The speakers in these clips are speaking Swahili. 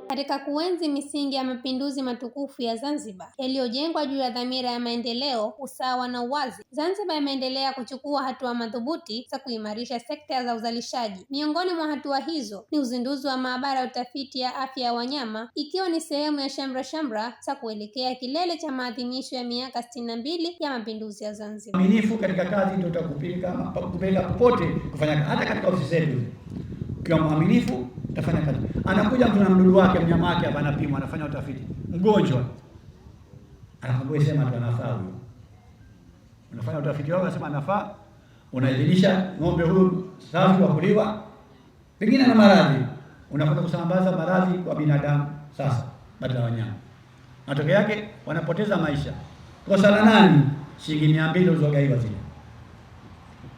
Katika kuenzi misingi ya mapinduzi matukufu ya Zanzibar yaliyojengwa juu ya dhamira ya maendeleo, usawa na uwazi, Zanzibar imeendelea kuchukua hatua madhubuti za kuimarisha sekta za uzalishaji. Miongoni mwa hatua hizo ni uzinduzi wa maabara ya utafiti ya afya ya wanyama, ikiwa ni sehemu ya shamra za kuelekea kilele cha maadhimisho ya miaka 62 ya mapinduzi ya Zanzibar. Mwaminifu katika kazi ndio utakupeleka popote kufanya, hata katika ofisi zetu. Ukiwa mwaminifu utafanya kazi. Anakuja mtu na mdudu wake, mnyama wake hapa, anapimwa, anafanya utafiti. Mgonjwa anakwambia sema tu anafaa huyo. Unafanya utafiti wako, unasema anafaa, unaidhinisha ng'ombe huyu safi wa kuliwa, pengine na maradhi, unakwenda kusambaza maradhi kwa binadamu sasa badala ya wanyama. Matokeo yake wanapoteza maisha. Kosa la nani? Shilingi 200 ulizogaiwa zile.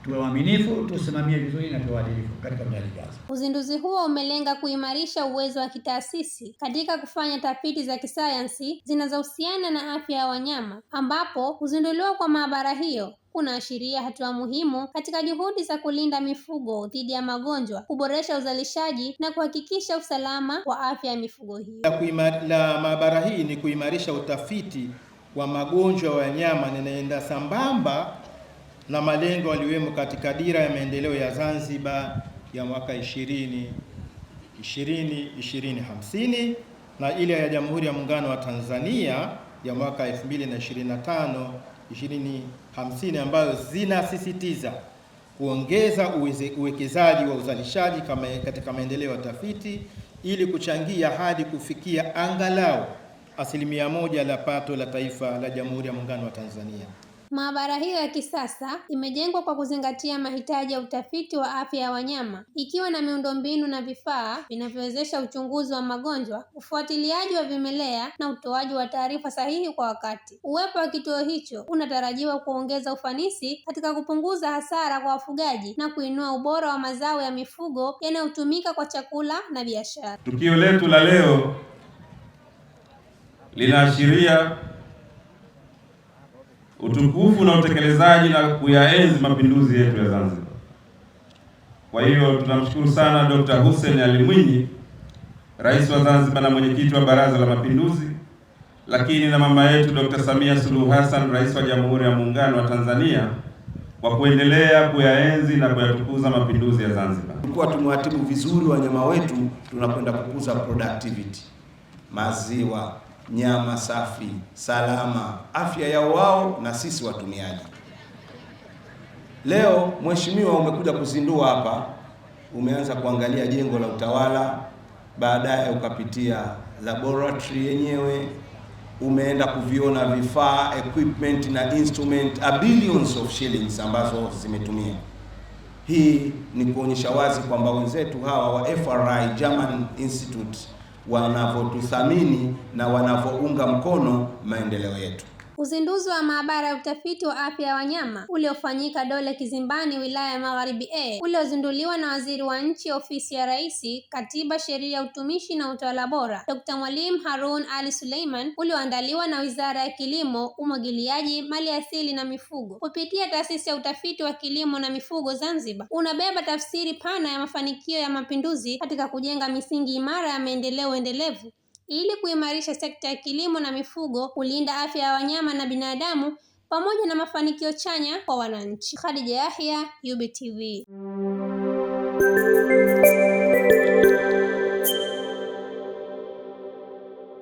Tuwe waaminifu, tusimamie vizuri na tuwe waadilifu katika mradi kazi. Uzinduzi huo umelenga kuimarisha uwezo wa kitaasisi katika kufanya tafiti za kisayansi zinazohusiana na afya ya wanyama, ambapo kuzinduliwa kwa maabara hiyo kunaashiria hatua muhimu katika juhudi za kulinda mifugo dhidi ya magonjwa, kuboresha uzalishaji na kuhakikisha usalama wa afya ya mifugo hiyo. La maabara hii ni kuimarisha utafiti wa magonjwa ya wanyama, ninaenda sambamba na malengo yaliyomo katika dira ya maendeleo ya Zanzibar ya mwaka 2050 na ile ya Jamhuri ya Muungano wa Tanzania ya mwaka 2025-2050 ambayo zinasisitiza kuongeza uwekezaji wa uzalishaji katika maendeleo ya tafiti ili kuchangia hadi kufikia angalau 1% la pato la taifa la Jamhuri ya Muungano wa Tanzania. Maabara hiyo ya kisasa imejengwa kwa kuzingatia mahitaji ya utafiti wa afya ya wanyama, ikiwa na miundombinu na vifaa vinavyowezesha uchunguzi wa magonjwa, ufuatiliaji wa vimelea na utoaji wa taarifa sahihi kwa wakati. Uwepo wa kituo hicho unatarajiwa kuongeza ufanisi katika kupunguza hasara kwa wafugaji na kuinua ubora wa mazao ya mifugo yanayotumika kwa chakula na biashara. Tukio letu la leo linaashiria utukufu na utekelezaji na kuyaenzi mapinduzi yetu ya Zanzibar. Kwa hiyo tunamshukuru sana Dr. Hussein Ali Mwinyi, Rais wa Zanzibar na mwenyekiti wa Baraza la Mapinduzi, lakini na mama yetu Dr. Samia Suluhu Hassan, Rais wa Jamhuri ya Muungano wa Tanzania, kwa kuendelea kuyaenzi na kuyatukuza mapinduzi ya Zanzibar. Tulikuwa tumewatibu vizuri wanyama wetu, tunakwenda kukuza productivity, maziwa, nyama safi, salama, afya ya wao na sisi watumiaji. Leo mheshimiwa, umekuja kuzindua hapa, umeanza kuangalia jengo la utawala, baadaye ukapitia laboratory yenyewe, umeenda kuviona vifaa, equipment na instrument, billions of shillings ambazo zimetumia. Hii ni kuonyesha wazi kwamba wenzetu hawa wa FRI German Institute wanavyotuthamini na wanavyounga mkono maendeleo yetu. Uzinduzi wa maabara ya utafiti wa afya ya wanyama uliofanyika Dole Kizimbani, wilaya ya Magharibi uliozinduliwa na Waziri wa Nchi, Ofisi ya Rais, Katiba, Sheria, Utumishi na Utawala Bora, Dr. Mwalimu Harun Ali Suleiman, ulioandaliwa na Wizara ya Kilimo, Umwagiliaji, Maliasili na Mifugo kupitia Taasisi ya Utafiti wa Kilimo na Mifugo Zanzibar, unabeba tafsiri pana ya mafanikio ya mapinduzi katika kujenga misingi imara ya maendeleo endelevu ili kuimarisha sekta ya kilimo na mifugo, kulinda afya ya wanyama na binadamu, pamoja na mafanikio chanya kwa wananchi. Khadija Yahya, UBTV.